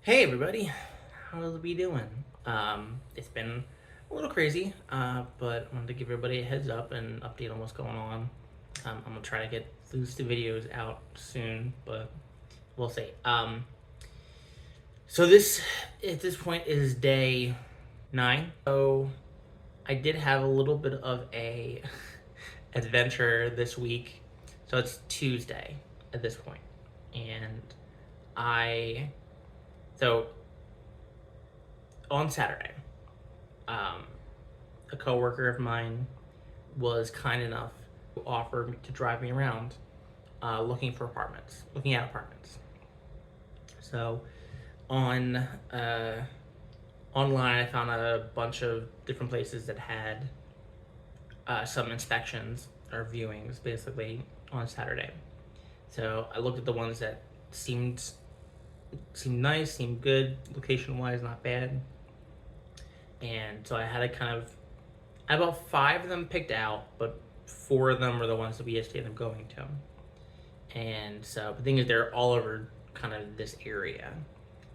Hey everybody, how's we doing? It's been a little crazy, but I wanted to give everybody a heads up and update on what's going on. I'm gonna try to get those two videos out soon, but we'll see. So this at this point is day 9. So I did have a little bit of a adventure this week. So it's Tuesday at this point, and I so on Saturday. um, a coworker of mine was kind enough to offer to drive me around, looking at apartments. So on online, I found a bunch of different places that had some inspections or viewings, basically on Saturday. So I looked at the ones that seemed nice, seemed good, location wise, not bad. And so I had I had about 5 of them picked out, but 4 of them were the ones that we actually ended up going to. And so the thing is, they're all over kind of this area.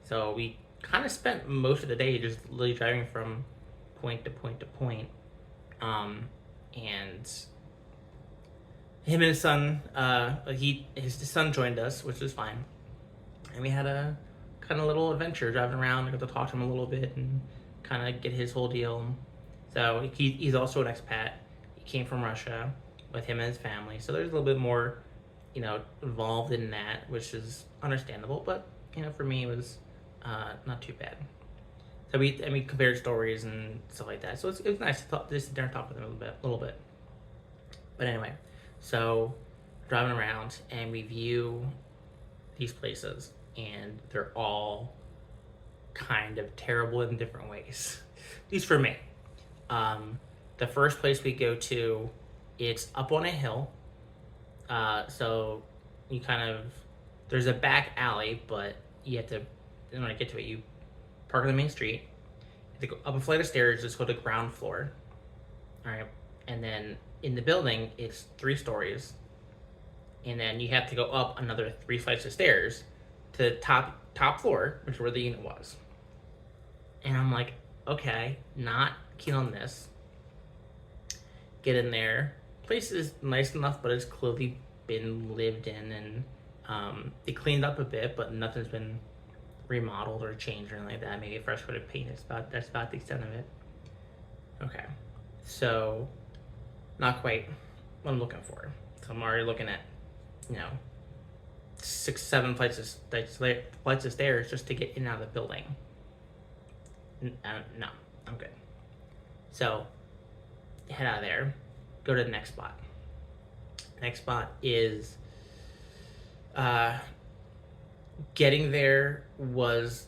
So we kind of spent most of the day just literally driving from point to point to point. And him and his son, his son joined us, which was fine. And we had a kind of little adventure driving around. I got to talk to him a little bit and kind of get his whole deal. So he's also an expat. He came from Russia with him and his family. So there's a little bit more, involved in that, which is understandable. But for me, it was not too bad. So we compared stories and stuff like that. So it was nice to just sit there and talk with him a little bit. But anyway, so driving around and we view these places, and they're all kind of terrible in different ways. At least for me. The first place we go to, it's up on a hill. So you there's a back alley, but you have to, in order to get to it, you park on the main street. You have to go up a flight of stairs, just go to the ground floor. All right. And then in the building, it's 3 stories. And then you have to go up another 3 flights of stairs to the top floor, which is where the unit was. And I'm like, okay, not keen on this. Get in there. Place is nice enough, but it's clearly been lived in, and they cleaned up a bit, but nothing's been remodeled or changed or anything like that. Maybe a fresh coat of paint. That's about the extent of it. Okay, so not quite what I'm looking for. So I'm already looking at, 6, 7 flights of stairs just to get in and out of the building. No, I'm good. So head out of there, go to the next spot. Next spot is getting there was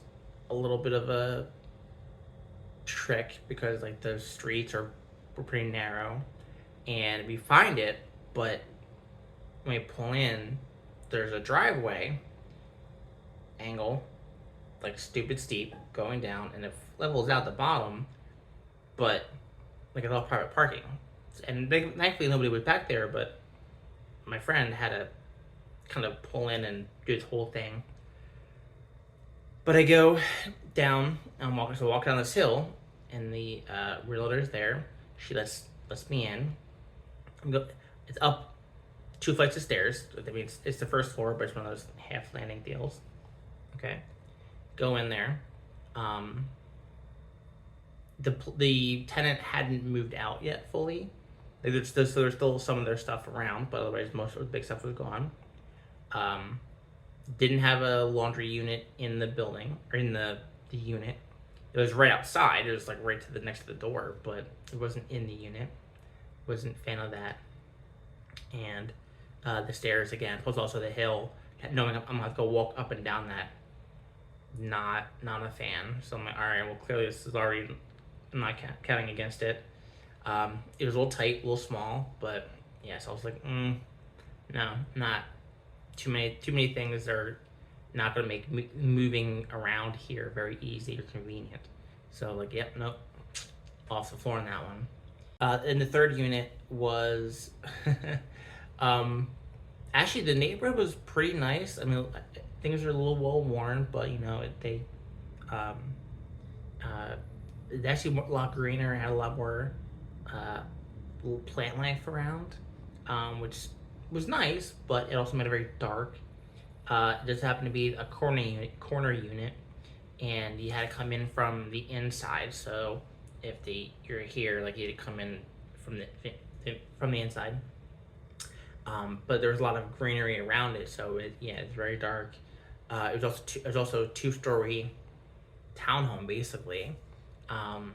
a little bit of a trick because the streets were pretty narrow, and we find it, but when we pull in, there's a driveway angle, stupid steep, going down, and it levels out the bottom, but it's all private parking. And thankfully nobody was back there, but my friend had to kind of pull in and do his whole thing. But I go down and walk down this hill, and the realtor's there. She lets me in. It's up 2 flights of stairs. I mean, it's the first floor, but it's one of those half landing deals. Okay, go in there. The tenant hadn't moved out yet fully. There's still some of their stuff around, but otherwise most of the big stuff was gone. Didn't have a laundry unit in the building, or in the unit. It was right outside. It was right to the next to the door, but it wasn't in the unit. Wasn't a fan of that. And the stairs again, plus also the hill. Knowing I'm gonna have to go walk up and down that. Not a fan. So I'm like, all right, well clearly this is already, I'm not counting against it. It was a little tight, a little small, but yeah. So I was like, no, not too many things are not going to make moving around here very easy or convenient. So yep, nope, off the floor on that one. And the third unit was, actually the neighborhood was pretty nice. I mean, things are a little well worn, but they It's actually a lot greener, had a lot more uh, plant life around, which was nice, but it also made it very dark. It just happened to be a corner unit, and you had to come in from the inside. So if you're here, like you had to come in from the inside. But there was a lot of greenery around it, so it's very dark. It was also a 2-story townhome basically. Um,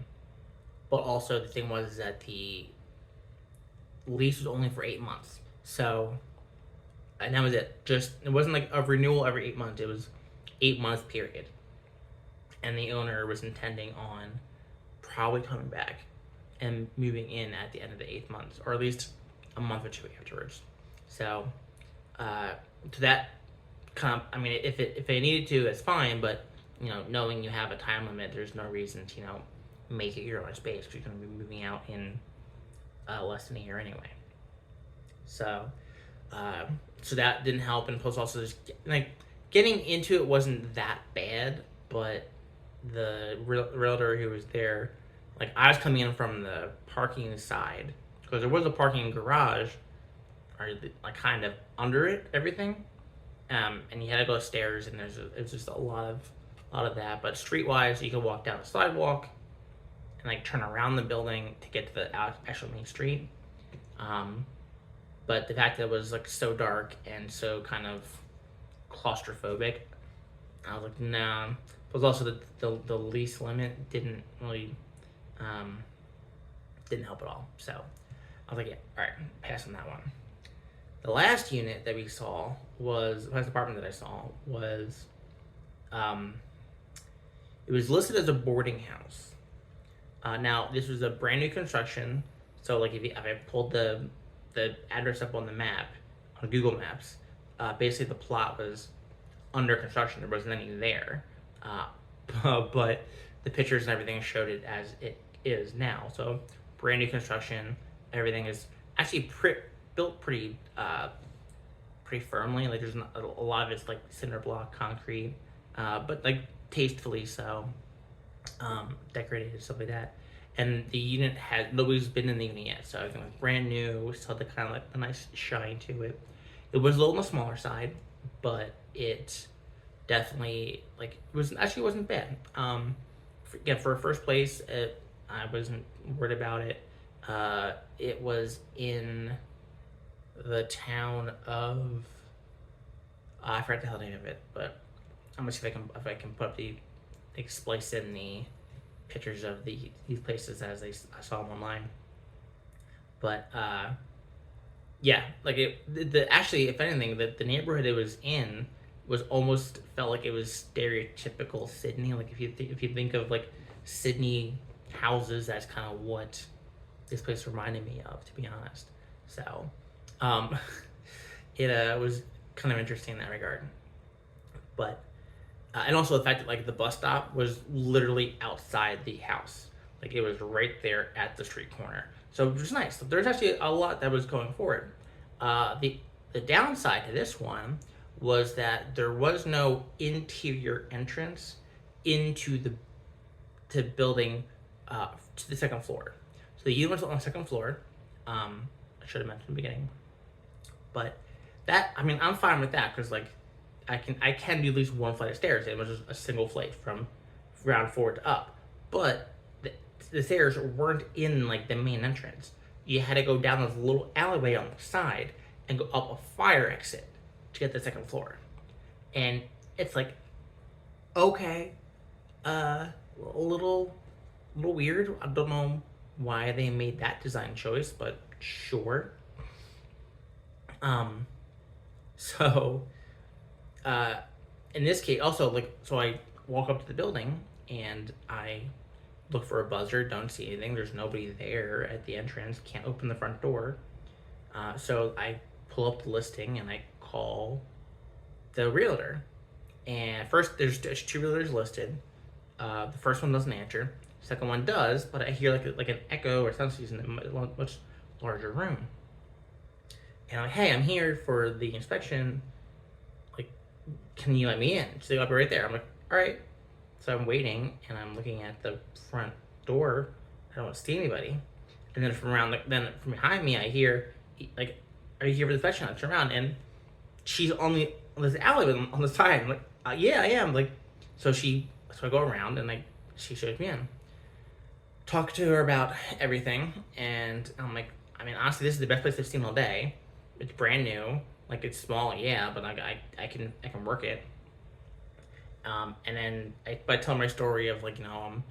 but also the thing was that the lease was only for 8 months. So, and that was it. It wasn't like a renewal every 8 months. It was 8 months period. And the owner was intending on probably coming back and moving in at the end of the 8 months, or at least a month or two afterwards. So, to that kind of, I mean, if they needed to, it's fine. But knowing you have a time limit, there's no reason to make it your own space, because you're going to be moving out in less than a year anyway. So, so that didn't help, and plus also just like getting into it wasn't that bad, but the realtor who was there, like I was coming in from the parking side, because there was a parking garage, or like kind of under it, everything, and you had to go upstairs, and it's just a lot of that. But streetwise, you could walk down the sidewalk and like turn around the building to get to the actual main street. But the fact that it was like so dark and so kind of claustrophobic, I was like, nah. Plus also the lease limit didn't really didn't help at all. So I was like, yeah, all right, pass on that one. The last unit that we saw was, the last apartment that I saw was, it was listed as a boarding house. Now this was a brand new construction, so like if I pulled the address up on the map, on Google Maps, basically the plot was under construction. There wasn't any there, but the pictures and everything showed it as it is now. So brand new construction. Everything is actually built pretty firmly. Like there's a lot of it's like cinder block concrete, but like tastefully so, decorated, stuff like that. And the unit nobody's been in the unit yet, so everything was brand new. Still had the kind of like the nice shine to it. It was a little on the smaller side, but it definitely wasn't bad. For a first place, I wasn't worried about it. It was in the town of, I forgot the hell name of it, but I'm gonna see if I can put up splice in the pictures of these places as I saw them online. But yeah, like actually, if anything, the neighborhood it was in was almost felt like it was stereotypical Sydney. Like if you think of like Sydney houses, that's kind of what this place reminded me of, to be honest. So it was kind of interesting in that regard. But and also the fact that like the bus stop was literally outside the house, like it was right there at the street corner. So it was nice. There's actually a lot that was going forward. The downside to this one was that there was no interior entrance into the building, to the second floor. So the unit was on the second floor. I should have mentioned in the beginning, but that, I mean, I'm fine with that, because like I can do at least one flight of stairs. It was just a single flight from ground floor to up, but the stairs weren't in like the main entrance. You had to go down this little alleyway on the side and go up a fire exit to get to the second floor. And it's like, okay, a little weird. I don't know why they made that design choice, but sure. So in this case, also, like, so I walk up to the building and I look for a buzzer, don't see anything. There's nobody there at the entrance, can't open the front door. So I pull up the listing and I call the realtor. And first, there's 2 realtors listed. The first one doesn't answer. Second one does, but I hear like an echo or something in a much larger room. And I'm like, hey, I'm here for the inspection. Like, can you let me in? So they go up right there. I'm like, all right. So I'm waiting, and I'm looking at the front door. I don't see anybody. And then from behind me, I hear, like, "Are you here for the fetch?" And I turn around, and she's on this alley on the side. I'm like, "Yeah, I am." Like, so I go around, and like, she shows me in. Talk to her about everything, and I'm like, I mean, honestly, this is the best place I've seen all day. It's brand new. Like, it's small, yeah, but like, I can work it. And then I tell my story of, like, I'm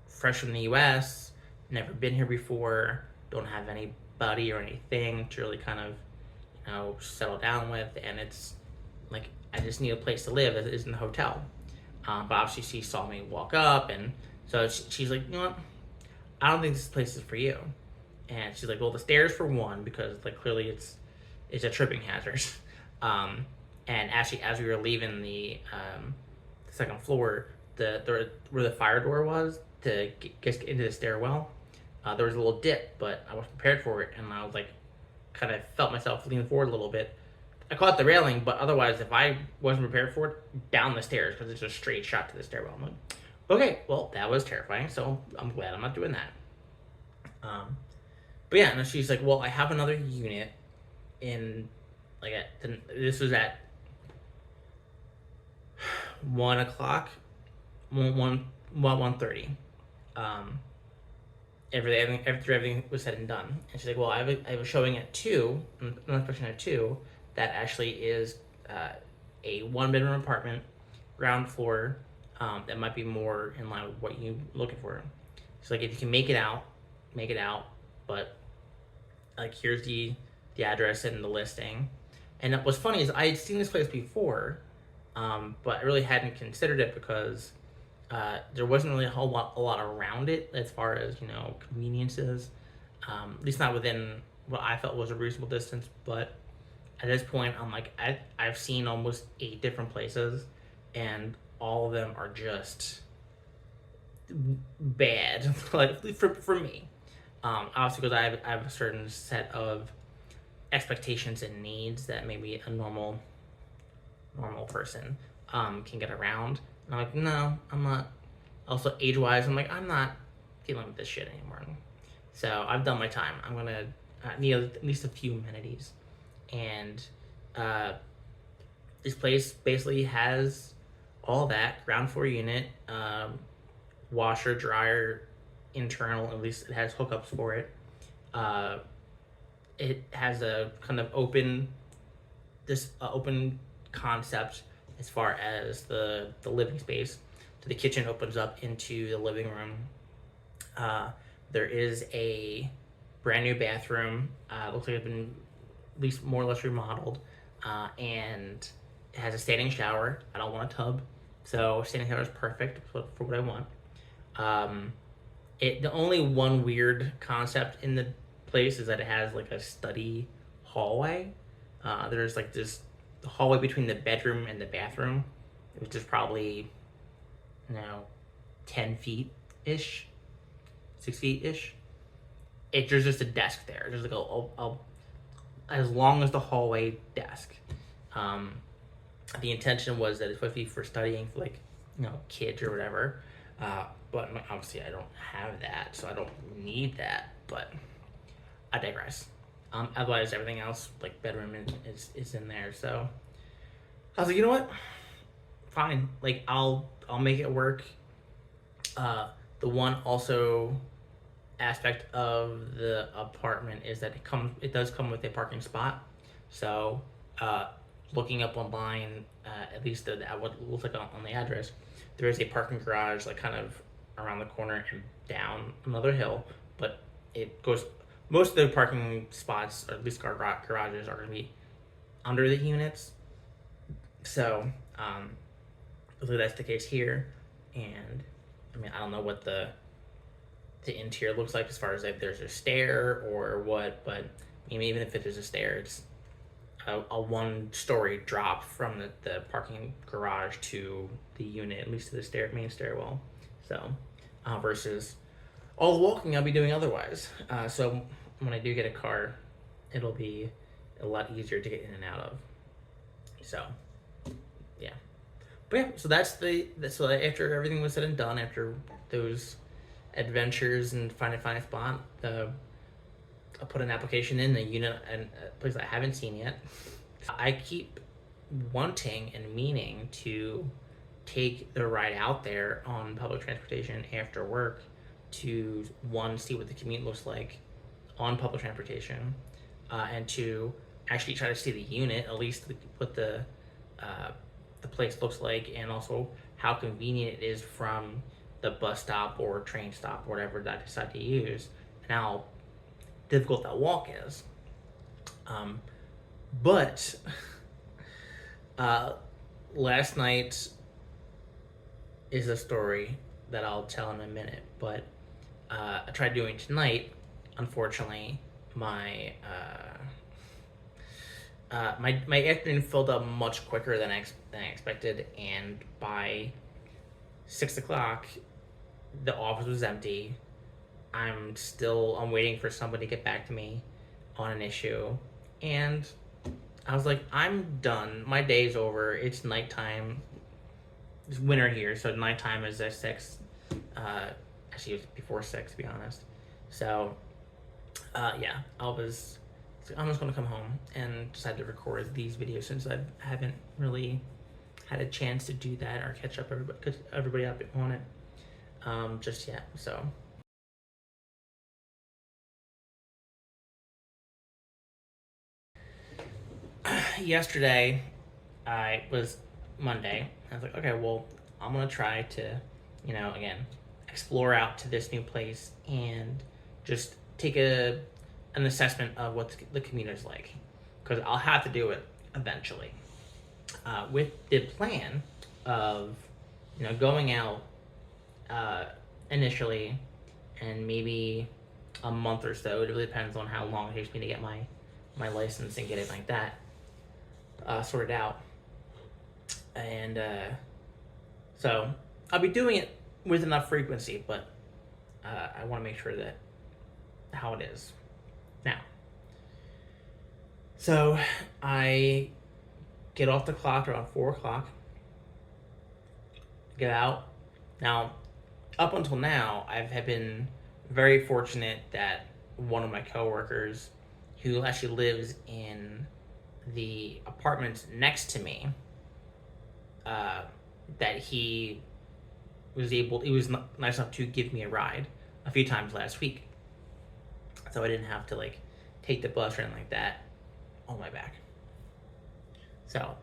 fresh from the U.S., never been here before, don't have anybody or anything to really kind of, settle down with, and it's like, I just need a place to live that isn't the hotel. But obviously, she saw me walk up, and so she's like, "You know what? I don't think this place is for you." And she's like, "Well, the stairs for one, because like clearly it's a tripping hazard." Um, and actually, as we were leaving the second floor, where the fire door was to get into the stairwell, there was a little dip, but I wasn't prepared for it, and I was like, kind of felt myself lean forward a little bit. I caught the railing, but otherwise, if I wasn't prepared for it, down the stairs, because it's a straight shot to the stairwell. I'm like, okay, well, that was terrifying, so I'm glad I'm not doing that. But yeah, and she's like, well, I have another unit in, like, this was at 1 o'clock, 1:30. After everything was said and done. And she's like, well, I have a showing at 2, another person at 2, that actually is a one-bedroom apartment, ground floor, that might be more in line with what you're looking for. She's like, if you can make it out, but like, here's the address and the listing. And what's funny is I had seen this place before, but I really hadn't considered it because there wasn't really a lot around it as far as conveniences, at least not within what I felt was a reasonable distance. But at this point, I'm like, I've seen almost 8 different places, and all of them are just bad, like, for me. Obviously, because I have a certain set of expectations and needs that maybe a normal person can get around. And I'm like, no, I'm not. Also, age-wise, I'm like, I'm not dealing with this shit anymore. So I've done my time. I'm gonna need at least a few amenities, and this place basically has all that: ground floor unit, washer, dryer, internal. At least it has hookups for it. It has a kind of open concept as far as the living space. So the kitchen opens up into the living room. There is a brand new bathroom. Looks like it's been at least more or less remodeled, and it has a standing shower. I don't want a tub, so standing shower is perfect for what I want. The only one weird concept in the place is that it has like a study hallway. There's like this hallway between the bedroom and the bathroom, which is probably 10 feet ish, 6 feet ish. There's just a desk there. There's like a as long as the hallway desk. The intention was that it's supposed to be for studying for, like, kids or whatever. But obviously I don't have that, so I don't need that. But I digress. Otherwise, everything else, like bedroom, is in there. So I was like, you know what? Fine. Like, I'll make it work. The one also aspect of the apartment is that it does come with a parking spot. So looking up online, at least what it looks like on the address, there is a parking garage, like, kind of around the corner and down another hill. But it goes, most of the parking spots, or at least garages, are going to be under the units. So hopefully that's the case here. And I mean, I don't know what the interior looks like as far as if there's a stair or what, but I mean, even if there's a stair, it's a one-story drop from the parking garage to the unit, at least to the main stairwell. So versus all the walking I'll be doing otherwise. So when I do get a car, it'll be a lot easier to get in and out of. So yeah. But yeah, so so after everything was said and done, after those adventures and finding a spot, I put an application in the unit and a place I haven't seen yet. I keep wanting and meaning to take the ride out there on public transportation after work to, one, see what the commute looks like on public transportation, and two, actually try to see the unit, at least what the place looks like, and also how convenient it is from the bus stop or train stop, whatever that I decide to use, and how difficult that walk is. But last night is a story that I'll tell in a minute, but I tried doing tonight. Unfortunately, my my afternoon filled up much quicker than I expected, and by 6 o'clock, the office was empty. I'm waiting for somebody to get back to me on an issue, and I was like, I'm done. My day's over. It's nighttime. It's winter here, so nighttime is at 6. Actually, it was before 6, to be honest. So, yeah, I'm just going to come home and decide to record these videos since I haven't really had a chance to do that or catch everybody up on it just yet. So. Yesterday, I was Monday. I was like, okay, well, I'm gonna try to, again, explore out to this new place and just take an assessment of what the commute is like, because I'll have to do it eventually. With the plan of, going out initially, and maybe a month or so. It really depends on how long it takes me to get my license and get it like that sorted out. And so I'll be doing it with enough frequency, but I want to make sure that how it is now. So I get off the clock around 4 o'clock, get out. Now, up until now, I've been very fortunate that one of my coworkers, who actually lives in the apartments next to me, that he was nice enough to give me a ride a few times last week, so I didn't have to take the bus or anything like that on my back. So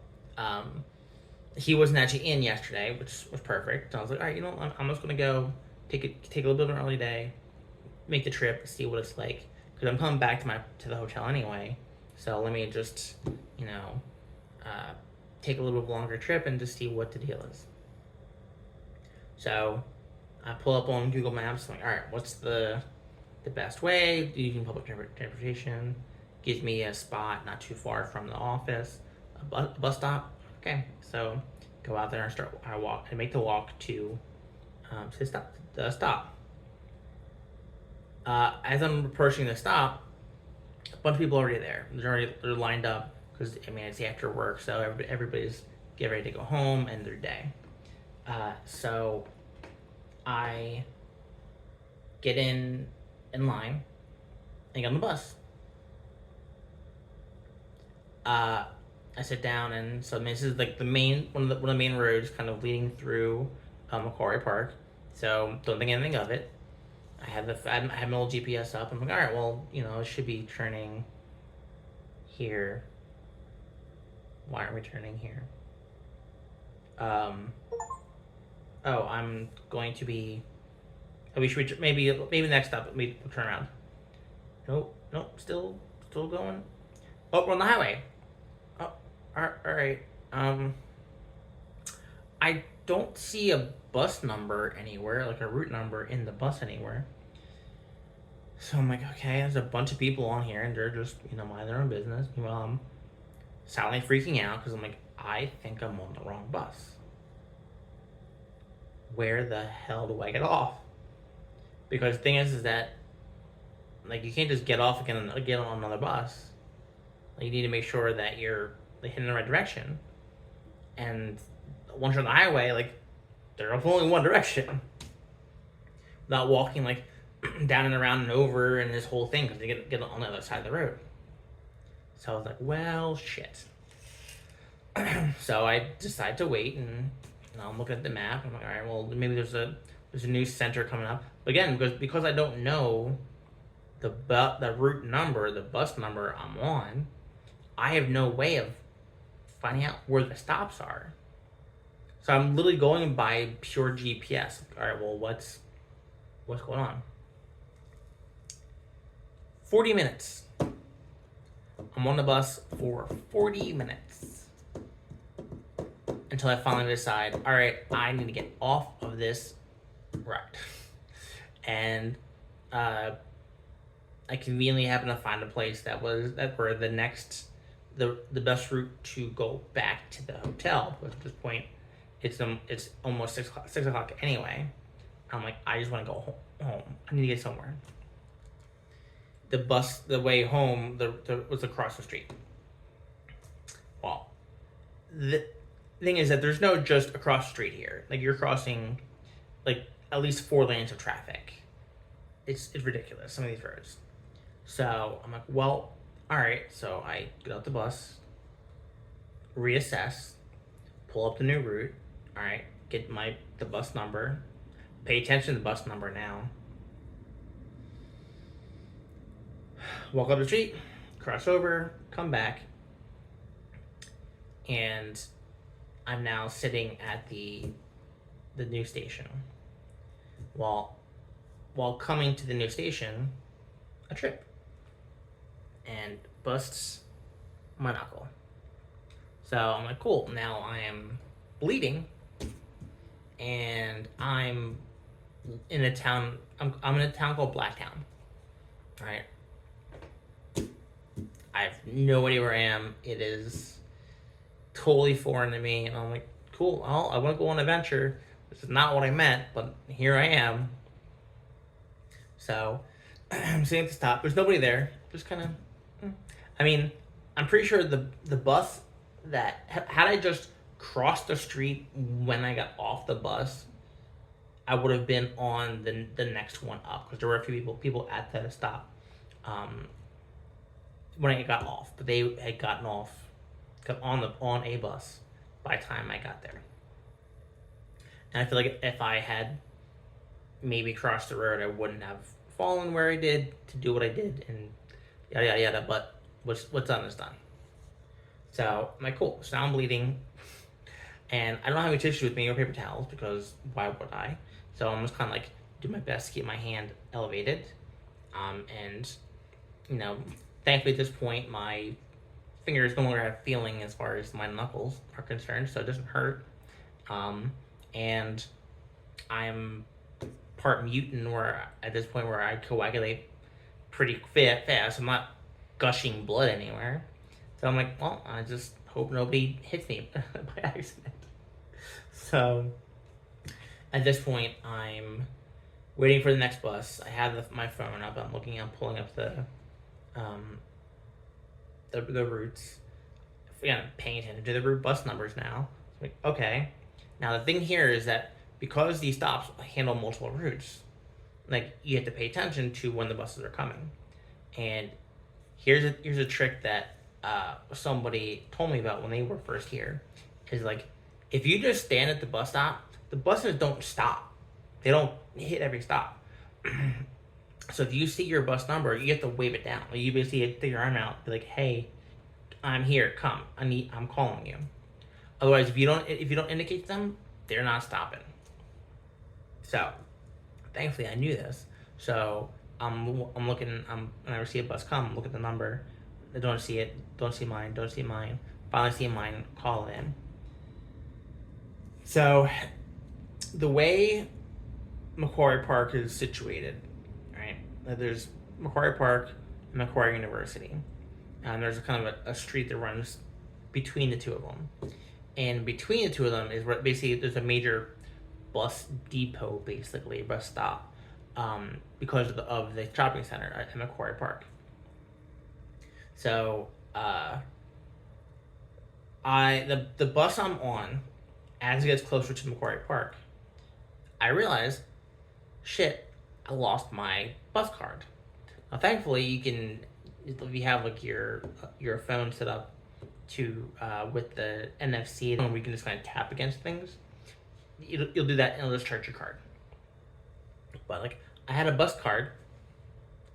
he wasn't actually in yesterday, which was perfect. So I was like, all right, I'm just gonna go take a little bit of an early day, make the trip, see what it's like, because I'm coming back to the hotel anyway. So let me just take a little bit longer trip and just see what the deal is. So I pull up on Google Maps. I'm like, all right, what's the best way? Using public transportation. Gives me a spot not too far from the office, a bus stop. Okay, so go out there and I make the walk to the stop. As I'm approaching the stop, a bunch of people are already there. They're lined up because it's after work, so everybody's getting ready to go home and their day. So I get in line and get on the bus. I sit down, and so this is like one of the main roads kind of leading through Macquarie Park. So don't think anything of it. I have my little GPS up. I'm like, all right, well, it should be turning here. Why aren't we turning here? Oh, I'm going to be. Oh, we should maybe next up we'll turn around. Nope, still going. Oh, we're on the highway. Oh, all right. I don't see a bus number anywhere, like a route number in the bus anywhere. So I'm like, okay, there's a bunch of people on here, and they're just, mind their own business. Meanwhile, I'm silently freaking out because I'm like, I think I'm on the wrong bus. Where the hell do I get off? Because the thing is that, you can't just get off again and get on another bus. You need to make sure that you're heading in the right direction. And once you're on the highway, like there's only one direction. Without walking like down and around and over and this whole thing because they get on the other side of the road. So I was like, well, shit. So I decided to wait, and I'm looking at the map. I'm like, all right, well, maybe there's a new center coming up. But again, because I don't know the route number, the bus number I'm on, I have no way of finding out where the stops are. So I'm literally going by pure GPS. All right, well, what's going on? 40 minutes. I'm on the bus for 40 minutes until I finally decide, all right, I need to get off of this ride. And I conveniently happened to find a place that were the best route to go back to the hotel. Because at this point, it's almost 6 o'clock anyway. I'm like, I just want to go home. I need to get somewhere. The way home, was across the street. Well, the thing is that there's no just across the street here. Like, you're crossing, like, at least 4 lanes of traffic. It's ridiculous, some of these roads. So I'm like, well, all right. So I get out the bus, reassess, pull up the new route. All right, get the bus number, pay attention to the bus number now. Walk up the street, cross over, come back, and I'm now sitting at the new station. While coming to the new station, a trip, and busts my knuckle. So I'm like, cool. Now I am bleeding, and I'm in a town. I'm in a town called Blacktown. All right. I have no idea where I am. It is totally foreign to me, and I'm like, cool. Well, I want to go on an adventure. This is not what I meant, but here I am. So I'm sitting at the stop. There's nobody there. Just kind of. I mean, I'm pretty sure the bus that had I just crossed the street when I got off the bus, I would have been on the next one up because there were a few people at the stop. When I got off, but they had got on a bus by the time I got there. And I feel like if I had maybe crossed the road, I wouldn't have fallen where I did to do what I did, and yada yada yada. But what's done is done. So I'm like, cool. So now I'm bleeding, and I don't have any tissue with me or paper towels because why would I? So I'm just kind of like do my best to keep my hand elevated, and thankfully, at this point, my fingers no longer have feeling as far as my knuckles are concerned, so it doesn't hurt. And I'm part mutant, where at this point where I coagulate pretty fast. I'm not gushing blood anywhere. So I'm like, well, I just hope nobody hits me by accident. So at this point, I'm waiting for the next bus. I have my phone up. I'm pulling up the routes. Again, paying attention to the route bus numbers now. Like, okay. Now the thing here is that because these stops handle multiple routes, like you have to pay attention to when the buses are coming. And here's a trick that somebody told me about when they were first here. Is like, if you just stand at the bus stop, the buses don't stop. They don't hit every stop. So if you see your bus number, you have to wave it down. Like, you basically have to take your arm out, be like, "Hey, I'm here. Come. I'm calling you." Otherwise, if you don't indicate to them, they're not stopping. So, thankfully, I knew this. So I'm looking. When I see a bus come, look at the number. I don't see it. Don't see mine. Don't see mine. Finally, see mine. Call in. So, the way Macquarie Park is situated. There's Macquarie Park and Macquarie University. And there's kind of a street that runs between the two of them. And between the two of them is where basically there's a major bus depot, basically, bus stop, because of the shopping center at Macquarie Park. So the bus I'm on as it gets closer to Macquarie Park, I realize, shit, I lost my bus card. Now, thankfully, you can, if you have like your phone set up to with the NFC, and we can just kind of tap against things. You'll do that, and it'll just charge your card. But like, I had a bus card.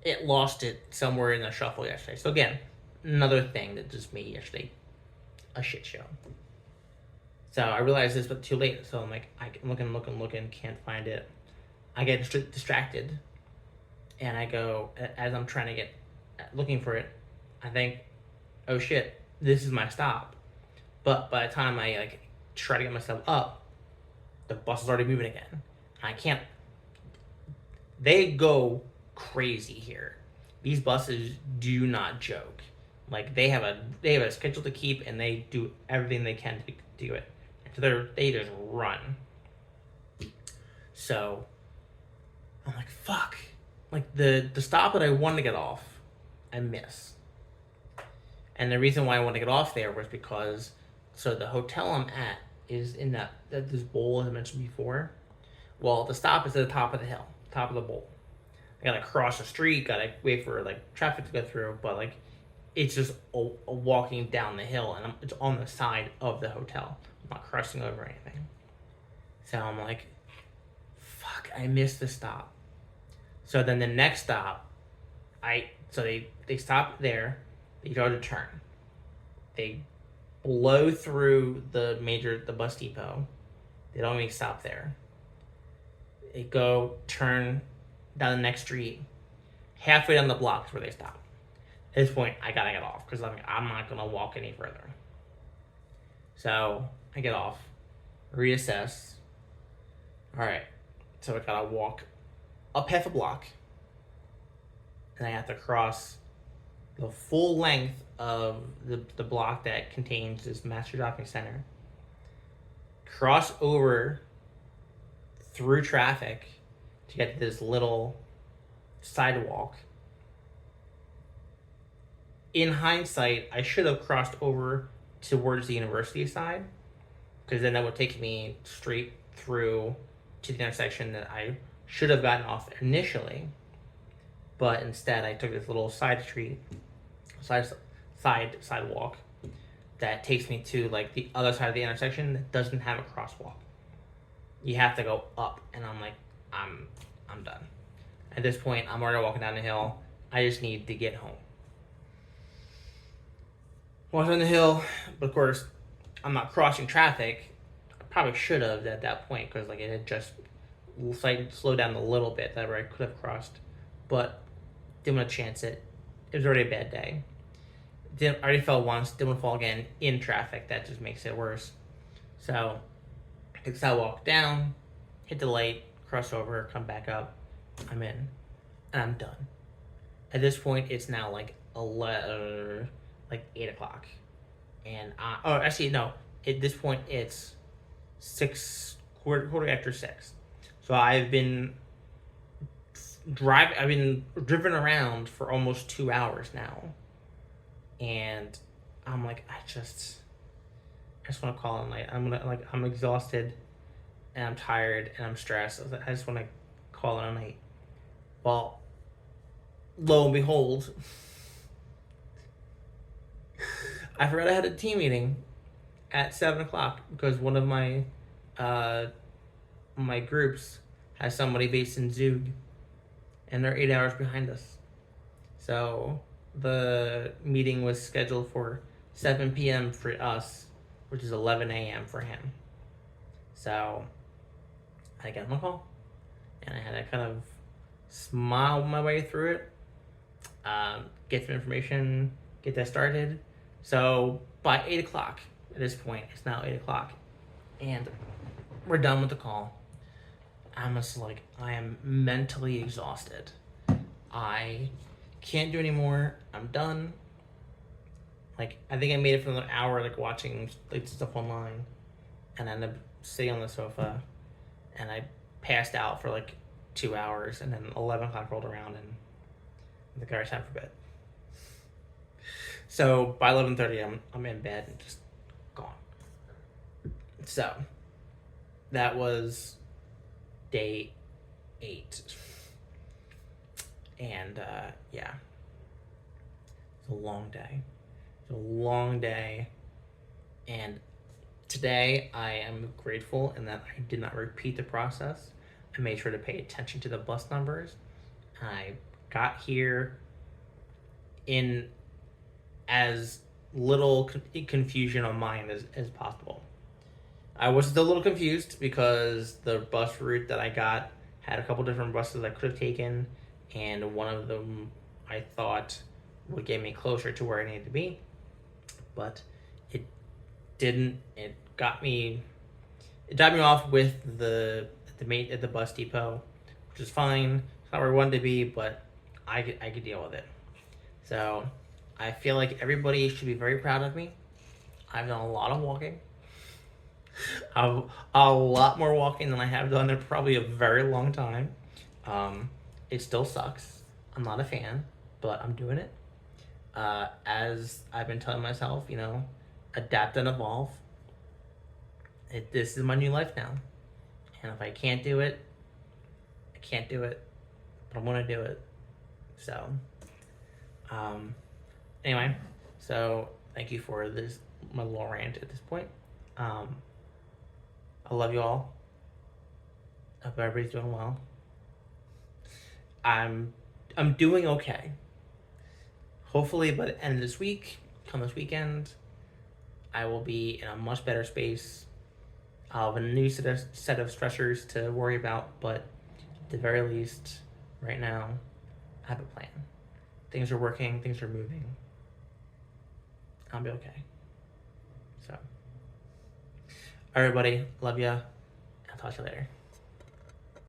It lost it somewhere in the shuffle yesterday. So again, another thing that just made yesterday a shit show. So I realized this, but too late. So I'm like, I'm looking, can't find it. I get distracted, and I go, as I'm trying to get looking for it, I think, oh shit, this is my stop. But by the time I like try to get myself up, the bus is already moving again. I can't. They go crazy here. These buses do not joke. Like they have a schedule to keep, and they do everything they can to do it. So they just run. So I'm like, fuck. Like the stop that I wanted to get off, I miss. And the reason why I wanted to get off there was because the hotel I'm at is in that this bowl as I mentioned before. Well, the stop is at the top of the hill, top of the bowl. I gotta cross the street, gotta wait for like traffic to go through, but like it's just a walking down the hill, and it's on the side of the hotel. I'm not crossing over anything. So I'm like, fuck, I missed the stop. So then the next stop, they stop there, they go to turn. They blow through the bus depot. They don't even stop there. They go turn down the next street. Halfway down the block is where they stop. At this point, I gotta get off because I'm not gonna walk any further. So I get off, reassess. All right, so I gotta walk up half a block, and I have to cross the full length of the block that contains this master shopping center. Cross over through traffic to get to this little sidewalk. In hindsight, I should have crossed over towards the university side, because then that would take me straight through to the intersection that I should have gotten off initially. But instead, I took this little sidewalk that takes me to like the other side of the intersection that doesn't have a crosswalk. You have to go up, and I'm like, I'm done. At this point, I'm already walking down the hill. I just need to get home. Walk down the hill, but of course, I'm not crossing traffic. I probably should have at that point, because like it had just slowed down a little bit that where I could have crossed, but didn't want to chance it. It was already a bad day. I already fell once, didn't want to fall again in traffic. That just makes it worse. So I took the sidewalk down, hit the light, cross over, come back up. I'm in, and I'm done. At this point, it's now like 8 o'clock, and at this point it's 6 quarter after 6. So I've been driven around for almost 2 hours now, and I'm like, I just want to call it a night. I'm exhausted, and I'm tired, and I'm stressed. I just want to call it a night. Well, lo and behold, I forgot I had a team meeting at 7 o'clock because one of my my groups has somebody based in Zug, and they're 8 hours behind us. So the meeting was scheduled for 7 p.m. for us, which is 11 a.m. for him. So I got him a call, and I had to kind of smile my way through it, get some information, get that started. So by 8 o'clock, at this point, it's now 8 o'clock, and we're done with the call. I'm just like, I am mentally exhausted. I can't do anymore. I'm done. Like, I think I made it for another hour, like, watching like stuff online, and I ended up sitting on the sofa, and I passed out for like 2 hours, and then 11 o'clock rolled around, and the guy's time for bed. So by 11:30, I'm in bed and just gone. So that was day 8. And yeah, it's a long day. It's a long day. And today I am grateful in that I did not repeat the process. I made sure to pay attention to the bus numbers. I got here in as little confusion on my end as possible. I was still a little confused because the bus route that I got had a couple different buses I could have taken, and one of them I thought would get me closer to where I needed to be, but it didn't. It got me. It dropped me off with at the bus depot, which is fine. It's not where I wanted to be, but I could deal with it. So I feel like everybody should be very proud of me. I've done a lot of walking. A lot more walking than I have done in probably a very long time. It still sucks. I'm not a fan, but I'm doing it. As I've been telling myself, adapt and evolve. This is my new life now. And if I can't do it, I can't do it. But I'm going to do it. So, anyway, so thank you for my little rant at this point. I love you all. I hope everybody's doing well. I'm doing okay. Hopefully by the end of this week, come this weekend, I will be in a much better space. I'll have a new set of stressors to worry about, but at the very least, right now, I have a plan. Things are working, things are moving. I'll be okay. So, everybody, love ya. I'll talk to you later.